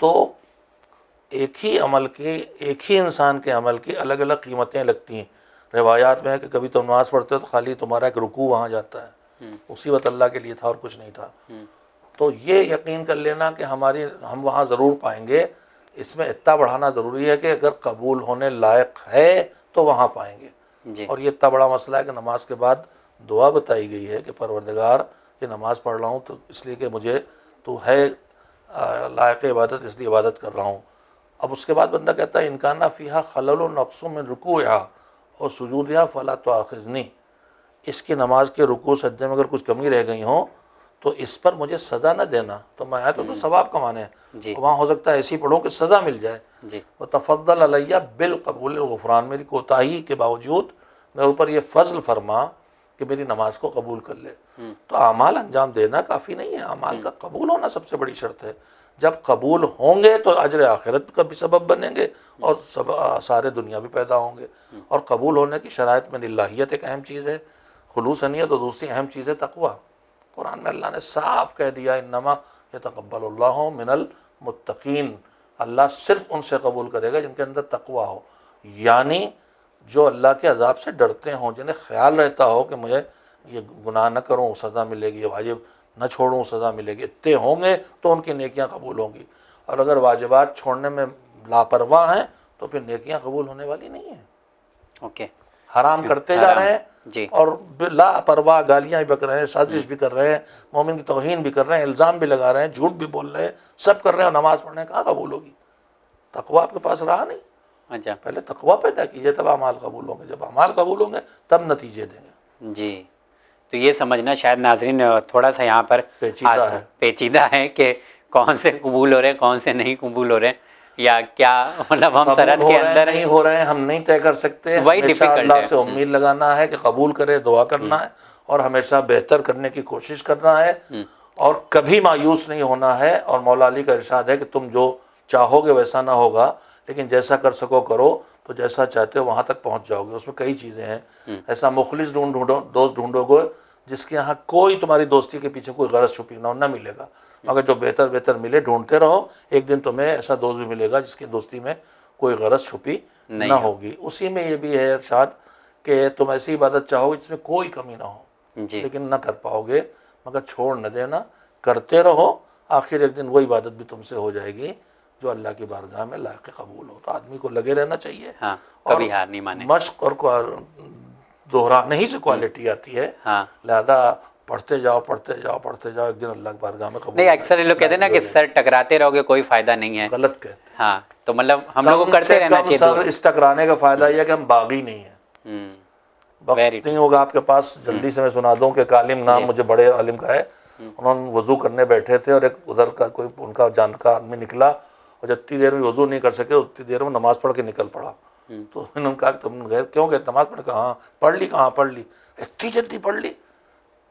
तो एक ही अमल की, एक ही इंसान के अमल की अलग अलग कीमतें लगती हैं। रिवायात में है कि कभी तुम नमाज़ पढ़ते हो तो खाली तुम्हारा एक रुकू वहाँ जाता है, उसी वक्त अल्लाह के लिए था और कुछ नहीं था। तो ये यकीन कर लेना कि हम वहाँ ज़रूर पाएंगे, इसमें इतना बढ़ाना ज़रूरी है कि अगर कबूल होने लायक है तो वहाँ पाएंगे। और ये इतना बड़ा मसला है कि नमाज के बाद दुआ बताई गई है कि परवरदिगार ये नमाज़ पढ़ रहा हूँ तो इसलिए कि मुझे तो है लायक इबादत, इसलिए इबादत कर रहा हूँ। अब उसके बाद बंदा कहता है इनकाना फ़ीहा खलल नक्सुम मिन रुकूहा और सुजूदिहा फला तुआखिज़नी, इसकी नमाज के रुकू सज्जे में अगर कुछ कमी रह गई हो तो इस पर मुझे सज़ा न देना। तो मैं आया तो सवाब कमाने, तो वहाँ हो सकता है ऐसी पढ़ूँ कि सज़ा मिल जाए। वो तफ़द्दल अलैया बिल कबूल गुफ़रान, मेरी कोताही के बावजूद मेरे ऊपर ये फ़ज़ल फरमा कि मेरी नमाज को कबूल कर ले। तो अमाल अंजाम देना काफ़ी नहीं है, अमाल का कबूल होना सबसे बड़ी शर्त है। जब कबूल होंगे तो अजर आखिरत का भी सबब बनेंगे और सब सारे दुनिया भी पैदा होंगे। और कबूल होने की शराइत में लिल्लाहियत एक अहम चीज़ है, खुलूस नियत, और दूसरी अहम चीज़ है तकवा। कुरान में अल्लाह ने साफ कह दिया, इन्नमा यतक़ब्बलुल्लाहु मिनल मुत्तक़ीन, अल्लाह सिर्फ उनसे कबूल करेगा जिनके अंदर तकवा हो, यानी जो अल्लाह के अजाब से डरते हों, जिन्हें ख्याल रहता हो कि मुझे ये गुनाह न करूँ सज़ा मिलेगी, ये वाजिब न छोड़ूँ सज़ा मिलेगी, इतने होंगे तो उनकी नेकियां कबूल होंगी। और अगर वाजिबात छोड़ने में लापरवाह हैं तो फिर नेकियां कबूल होने वाली नहीं हैं। ओके, हराम करते जा रहे हैं जी, और लापरवाह गालियाँ भी बक रहे हैं, साजिश भी कर रहे हैं, मोमिन की तौहीन भी कर रहे हैं, इल्ज़ाम भी लगा रहे हैं, झूठ भी बोल रहे हैं, सब कर रहे हैं, और नमाज़ पढ़ने कहाँ कबूल होगी? तकवा आपके पास रहा नहीं। अच्छा, पहले तकवा पैदा कीजिए, तब अमाल कबूल होंगे। जब अमाल कबूल होंगे तब नतीजे देंगे। जी, तो ये समझना शायद नाजरीन थोड़ा सा यहाँ पर पेचीदा है कि कौन से कबूल हो रहे हैं, कौन से नहीं कबूल हो रहे हैं, या क्या मतलब हम सरहद के अंदर नहीं हो रहे हैं हम नहीं तय कर सकते। वही हमेशा अल्लाह से है। उम्मीद लगाना है कि कबूल करे, दुआ करना है और हमेशा बेहतर करने की कोशिश करना है और कभी मायूस नहीं होना है। और मौला अली का इरशाद है कि तुम जो चाहोगे वैसा ना होगा, लेकिन जैसा कर सको करो, तो जैसा चाहते हो वहाँ तक पहुँच जाओगे। उसमें कई चीज़ें हैं। ऐसा मुखलिस ढूंढो, दोस्त ढूंढोगे जिसके यहाँ कोई तुम्हारी दोस्ती के पीछे कोई गरज छुपी ना हो, ना मिलेगा। मगर जो बेहतर बेहतर मिले, ढूंढते रहो, एक दिन तुम्हें ऐसा दोस्त भी मिलेगा जिसकी दोस्ती में कोई गरज छुपी ना होगी। उसी में ये भी है इरशाद कि तुम ऐसी इबादत चाहोगे जिसमें कोई कमी ना हो, लेकिन ना कर पाओगे, मगर छोड़ न देना, करते रहो, आखिर एक दिन वो इबादत भी तुमसे हो जाएगी जो अल्लाह की बारगाह में लायक कबूल हो। तो आदमी को लगे रहना चाहिए। हाँ, कभी हार नहीं माने। मश्क और दोहराने ही से क्वालिटी आती है। हाँ, लिहाजा पढ़ते जाओ पढ़ते जाओ पढ़ते जाओ, एक दिन अल्लाह की बारगाह में कबूल। नहीं, अक्सर लोग कहते हैं ना कि सर टकराते रहोगे कोई फायदा नहीं है, गलत कहते हैं। हाँ, तो मतलब हम लोग को करते रहना चाहिए। सर इस टकराने का फायदा यह है कि हम बागी नहीं है। वक्त नहीं होगा आपके पास, जल्दी से मैं सुना दूं कि कालिम नाम मुझे बड़े आलिम का है। उन्होंने वजू करने बैठे थे और एक उधर का कोई उनका जानकार आदमी निकला और जितनी देर में वजू नहीं कर सके उतनी देर में नमाज पढ़ के निकल पड़ा। तो उन्होंने कहा तुम गए क्यों गए? नमाज पढ़ के। हाँ, पढ़ ली। कहाँ पढ़ ली? इतनी जल्दी पढ़ ली?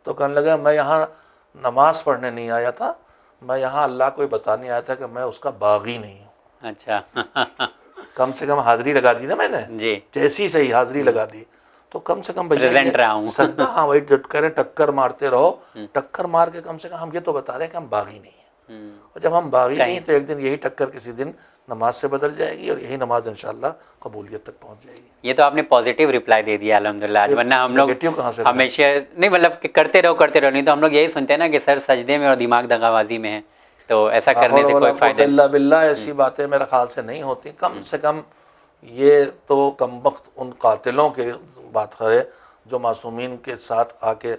तो कहने लगा मैं यहाँ नमाज पढ़ने नहीं आया था, मैं यहाँ अल्लाह को बताने आया था कि मैं उसका बागी नहीं हूँ। अच्छा कम से कम हाजिरी लगा दी ना मैंने जी, जैसी सही हाजिरी लगा दी, तो कम से कम प्रेजेंट रहा हूँ। सद्दा, हाँ वही करें, टक्कर मारते रहो, टक्कर मार के कम से कम हम ये तो बता रहे हैं कि हम बागी नहीं हैं। और जब हम बागी नहीं तो एक दिन यही टक्कर किसी दिन नमाज से बदल जाएगी और यही नमाज इंशाल्लाह कबूलियत तक पहुंच जाएगी। ये तो आपने पॉजिटिव रिप्लाई दे दिया अल्हम्दुलिल्लाह आज, वरना हम लोग हमेशा नहीं, मतलब कि करते रहो, नहीं तो हम लोग यही सुनते हैं ना कि सर सजदे में और दिमाग दगाबाजी में है, तो ऐसा करने से कोई फायदा नहीं। बिल्ला ऐसी बातें मेरे ख्याल से नहीं होती। कम से कम ये तो कमबख्त उन कातिलों की बात करे जो मासूमीन के साथ आके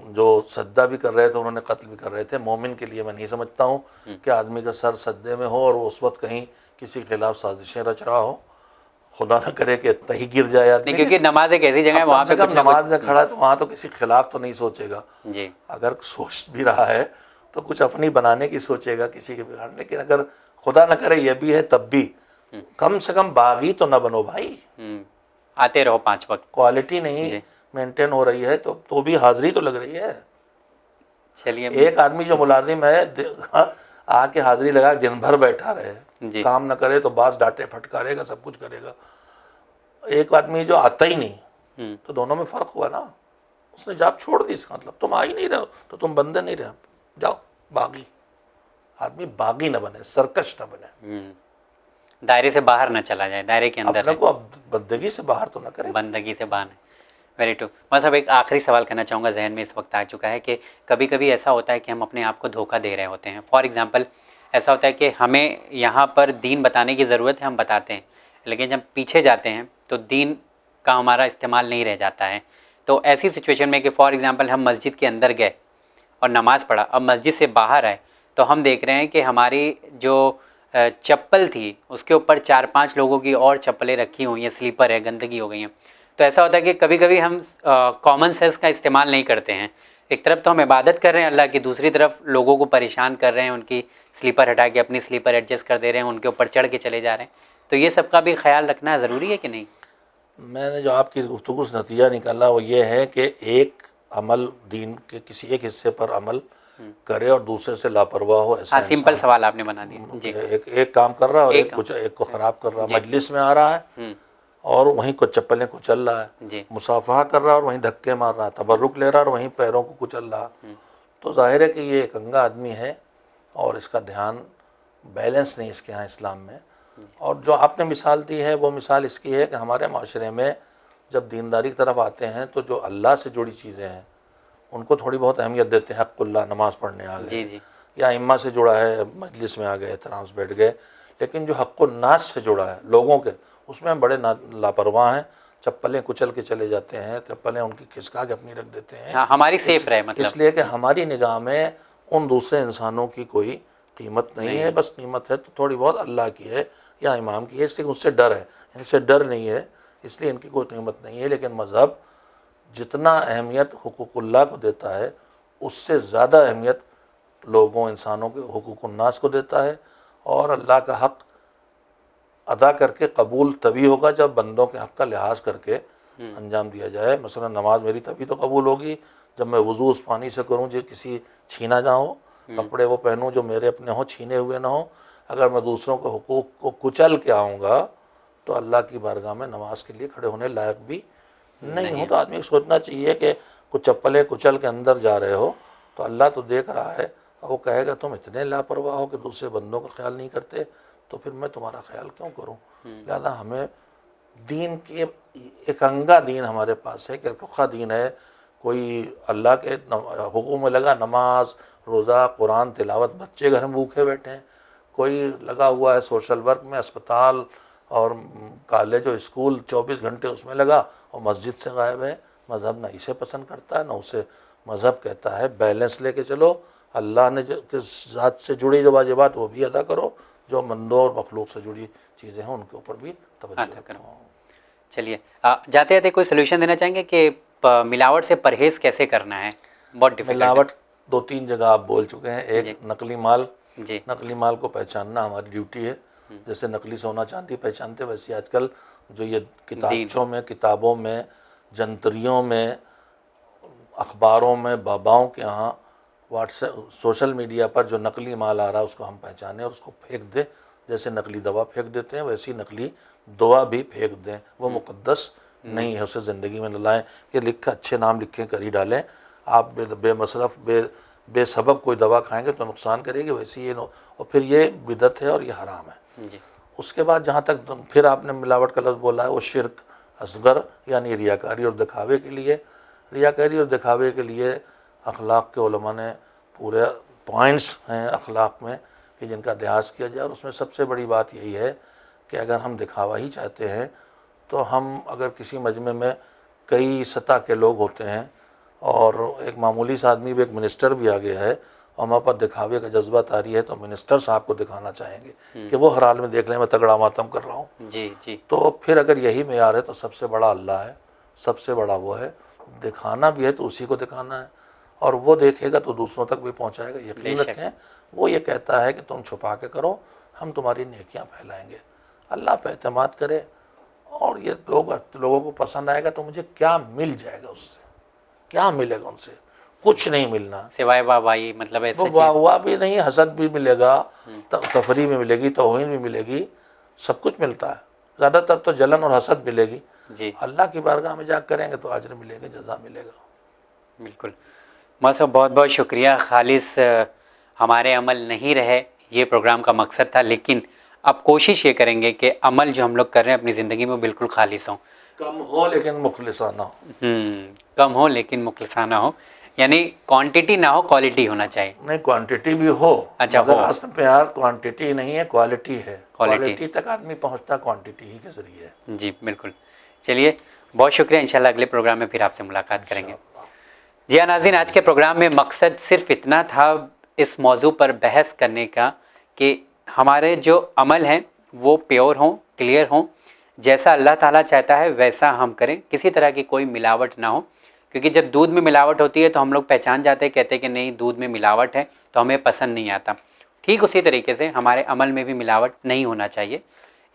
जो सद्दा भी कर रहे थे, उन्होंने कत्ल भी कर रहे थे। मोमिन के लिए मैं नहीं समझता हूँ कि आदमी का सर सद्दे में हो और वो उस वक्त कहीं किसी के खिलाफ साजिशें रच रहा हो। खुदा न करे कि तही गिर जाए आदमी, क्योंकि नमाज एक ऐसी जगह है वहाँ पे कुछ नमाज में खड़ा है तो वहाँ तो किसी खिलाफ तो नहीं सोचेगा जी। अगर सोच भी रहा है तो कुछ अपनी बनाने की सोचेगा, किसी के बिगाड़ने। लेकिन अगर खुदा न करे ये भी है तब भी कम से कम बागी तो न बनो भाई। आते रहो 5 वक्त, क्वालिटी नहीं मेंटेन हो रही है तो भी हाजिरी तो लग रही है। चलिए, एक आदमी जो मुलाजिम है आके हाजिरी लगा दिन भर बैठा रहे, काम न करे तो बास डांटे फटकारेगा, सब कुछ करेगा। एक आदमी जो आता ही नहीं, तो दोनों में फर्क हुआ ना। उसने जॉब छोड़ दी, इसका मतलब तुम आ ही नहीं रहे तो तुम बंदे नहीं रहे, जाओ बागी। आदमी बागी न बने, सरकश न बने, दायरे से बाहर न चला जाए, दायरे के अंदर अपने को अब बंदगी से बाहर तो न करे, बंदगी से बाहर। Very true. मैं सब एक आखिरी सवाल करना चाहूँगा, जहन में इस वक्त आ चुका है कि कभी कभी ऐसा होता है कि हम अपने आप को धोखा दे रहे होते हैं। फॉर एग्जांपल ऐसा होता है कि हमें यहाँ पर दीन बताने की ज़रूरत है, हम बताते हैं, लेकिन जब पीछे जाते हैं तो दीन का हमारा इस्तेमाल नहीं रह जाता है। तो ऐसी सिचुएशन में कि फॉर एग्जांपल हम मस्जिद के अंदर गए और नमाज़ पढ़ा, अब मस्जिद से बाहर आए तो हम देख रहे हैं कि हमारी जो चप्पल थी उसके ऊपर 4-5 लोगों की और चप्पलें रखी हुई हैं, स्लीपर है, गंदगी हो गई हैं। तो ऐसा होता है कि कभी कभी हम कॉमन सेंस का इस्तेमाल नहीं करते हैं। एक तरफ तो हम इबादत कर रहे हैं अल्लाह की, दूसरी तरफ लोगों को परेशान कर रहे हैं, उनकी स्लीपर हटा के अपनी स्लीपर एडजस्ट कर दे रहे हैं, उनके ऊपर चढ़ के चले जा रहे हैं। तो ये सब का भी ख्याल रखना ज़रूरी है कि नहीं? मैंने जो आपकी गुफ्तगू से नतीजा निकाला वो ये है कि एक अमल दीन के किसी एक हिस्से पर अमल करे और दूसरे से लापरवाह हो, ऐसा हाँ, सिंपल सवाल आपने बना दिया जी। एक काम कर रहा है और एक एक को खराब कर रहा है, मजलिस में आ रहा है और वहीं को चप्पलें कुचल रहा है, मुसाफहा कर रहा है और वहीं धक्के मार रहा है, तबर्रुक ले रहा है और वहीं पैरों को कुचल रहा है। तो जाहिर है कि ये एक अंगा आदमी है और इसका ध्यान बैलेंस नहीं इसके यहाँ इस्लाम में। और जो आपने मिसाल दी है वो मिसाल इसकी है कि हमारे माशरे में जब दीनदारी की तरफ आते हैं तो जो अल्लाह से जुड़ी चीज़ें हैं उनको थोड़ी बहुत अहमियत देते हैं। हक़्क़ुल्लाह, नमाज़ पढ़ने आ गए या इम्मा से जुड़ा है, मजलिस में आ गए, एहतराम से बैठ गए। लेकिन जो हक़्क़ुन्नास से जुड़ा है लोगों के, उसमें हम बड़े लापरवाह हैं। चप्पलें कुचल के चले जाते हैं, चप्पलें उनकी खिसका के अपनी रख देते हैं। हाँ, हमारी सेफ रहे मतलब, इसलिए कि हमारी निगाह में उन दूसरे इंसानों की कोई कीमत नहीं है। बस कीमत है तो थोड़ी बहुत अल्लाह की है या इमाम की है, इसलिए उससे डर है, इनसे डर नहीं है, इसलिए इनकी कोई कीमत नहीं है। लेकिन मज़हब जितना अहमियत हुकूकुल्लाह को देता है उससे ज़्यादा अहमियत लोगों इंसानों के हुकूकुन्नास को देता है। और अल्लाह का हक़ अदा करके कबूल तभी होगा जब बंदों के हक़ का लिहाज करके अंजाम दिया जाए। मसलन नमाज मेरी तभी तो कबूल होगी जब मैं वज़ू उस पानी से करूँ जो किसी छीना ना हो, कपड़े वो पहनूँ जो मेरे अपने हों, छीने हुए ना हो। अगर मैं दूसरों के हुकूक को कुचल के आऊँगा तो अल्लाह की बारगाह में नमाज के लिए खड़े होने लायक भी नहीं हूँ। तो आदमी को सोचना चाहिए कि कुछ चप्पलें कुचल के अंदर जा रहे हो तो अल्लाह तो देख रहा है और वो कहेगा तुम इतने लापरवाह हो कि दूसरे बंदों का ख्याल नहीं करते, तो फिर मैं तुम्हारा ख्याल क्यों करूँ। लिहाजा हमें दीन के एक अंगा दीन हमारे पास है कि रुखा दीन है। कोई अल्लाह के हुक्म में लगा नमाज, रोज़ा, कुरान तिलावत, बच्चे घर में भूखे बैठे हैं। कोई लगा हुआ है सोशल वर्क में, अस्पताल और कॉलेज और स्कूल 24 घंटे उसमें लगा और मस्जिद से गायब है। मज़हब ना इसे पसंद करता है ना उसे। मज़हब कहता है बैलेंस लेके चलो, अल्लाह ने जो किस ज़ात से जुड़ी जो वाजिबात वो भी अदा करो, जो मंदों और मखलूक से जुड़ी चीज़ें हैं उनके ऊपर भी तवज्जो करो। चलिए, जाते जाते कोई सोल्यूशन देना चाहेंगे कि मिलावट से परहेज़ कैसे करना है? बहुत डिफिकल्ट। मिलावट 2-3 जगह आप बोल चुके हैं। एक नकली माल, जी, नकली माल को पहचानना हमारी ड्यूटी है। जैसे नकली सोना चांदी पहचानते वैसे आजकल जो ये किताबों में, किताबों में, जंतरियों में, अखबारों में, बाबाओं के यहाँ, व्हाट्सएप, सोशल मीडिया पर जो नकली माल आ रहा है उसको हम पहचानें और उसको फेंक दें। जैसे नकली दवा फेंक देते हैं वैसी नकली दुआ भी फेंक दें। वो मुक़द्दस नहीं है, उसे ज़िंदगी में न लाएँ कि लिखा अच्छे नाम लिखे कर ही डालें। आप बेमसरफ़ बेसबब कोई दवा खाएंगे तो नुकसान करेगी, वैसे ये और फिर ये बिदअत है और ये हराम है जी। उसके बाद जहाँ तक फिर आपने मिलावट का लफ्ज़ बोला है वो शिरक असगर यानी रियाकारी और दिखावे के लिए। रियाकारी और दिखावे के लिए अखलाक के उलमा ने पूरे पॉइंट्स हैं अखलाक में कि जिनका अभ्यास किया जाए। और उसमें सबसे बड़ी बात यही है कि अगर हम दिखावा ही चाहते हैं तो हम अगर किसी मजमे में कई सतह के लोग होते हैं और एक मामूली सा आदमी भी, एक मिनिस्टर भी आ गया है और हमारे पास दिखावे का जज्बा तारी है तो मिनिस्टर साहब को दिखाना चाहेंगे कि वो हर हाल में देख लें मैं तगड़ा मातम कर रहा हूँ। जी जी। तो फिर अगर यही मेयार है तो सबसे बड़ा अल्लाह है, सबसे बड़ा वो है। दिखाना भी है तो उसी को दिखाना है और वो देखेगा तो दूसरों तक भी पहुँचाएगा। यकीन रखें वो ये कहता है कि तुम छुपा के करो, हम तुम्हारी नेकियां फैलाएंगे। अल्लाह पे एतमाद करे और ये लोगों को पसंद आएगा तो मुझे क्या मिल जाएगा उससे, क्या मिलेगा उनसे? कुछ नहीं मिलना सिवाय वाहवाही, मतलब ऐसे वो वाह भी नहीं, हसद भी मिलेगा, तफरी भी मिलेगी, तौहीन भी मिलेगी, सब कुछ मिलता है। ज़्यादातर तो जलन और हसद मिलेगी जी। अल्लाह की बारगाह में जाकर करेंगे तो अजर मिलेगा, जज़ा मिलेगा। बिल्कुल। मौसा बहुत बहुत शुक्रिया। खालिस हमारे अमल नहीं रहे ये प्रोग्राम का मकसद था, लेकिन अब कोशिश ये करेंगे कि अमल जो हम लोग कर रहे हैं अपनी ज़िंदगी में बिल्कुल खालिस हों। कम हो लेकिन मुखलिसाना हो। कम हो लेकिन मुखलिसाना हो, यानी क्वांटिटी ना हो, क्वालिटी होना चाहिए। नहीं, क्वांटिटी भी हो। अच्छा, मगर हो। असल में यार क्वांटिटी नहीं है, क्वालिटी है। क्वालिटी क्वालिटी तक आदमी पहुंचता क्वांटिटी ही के जरिए। जी बिल्कुल। चलिए, बहुत शुक्रिया। इंशाल्लाह अगले प्रोग्राम में फिर आपसे मुलाकात करेंगे। जी हाँ नाज़रीन, आज के प्रोग्राम में मकसद सिर्फ इतना था इस मौजू पर बहस करने का कि हमारे जो अमल हैं वो प्योर हों, क्लियर हों, जैसा अल्लाह ताला चाहता है वैसा हम करें, किसी तरह की कोई मिलावट ना हो। क्योंकि जब दूध में मिलावट होती है तो हम लोग पहचान जाते हैं, कहते हैं कि नहीं दूध में मिलावट है, तो हमें पसंद नहीं आता। ठीक उसी तरीके से हमारे अमल में भी मिलावट नहीं होना चाहिए।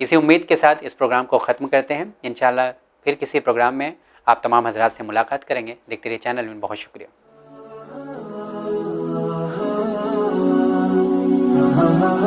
इसी उम्मीद के साथ इस प्रोग्राम को ख़त्म करते हैं। इंशाल्लाह फिर किसी प्रोग्राम में आप तमाम हजरात से मुलाकात करेंगे। देखते रहिए चैनल में। बहुत शुक्रिया।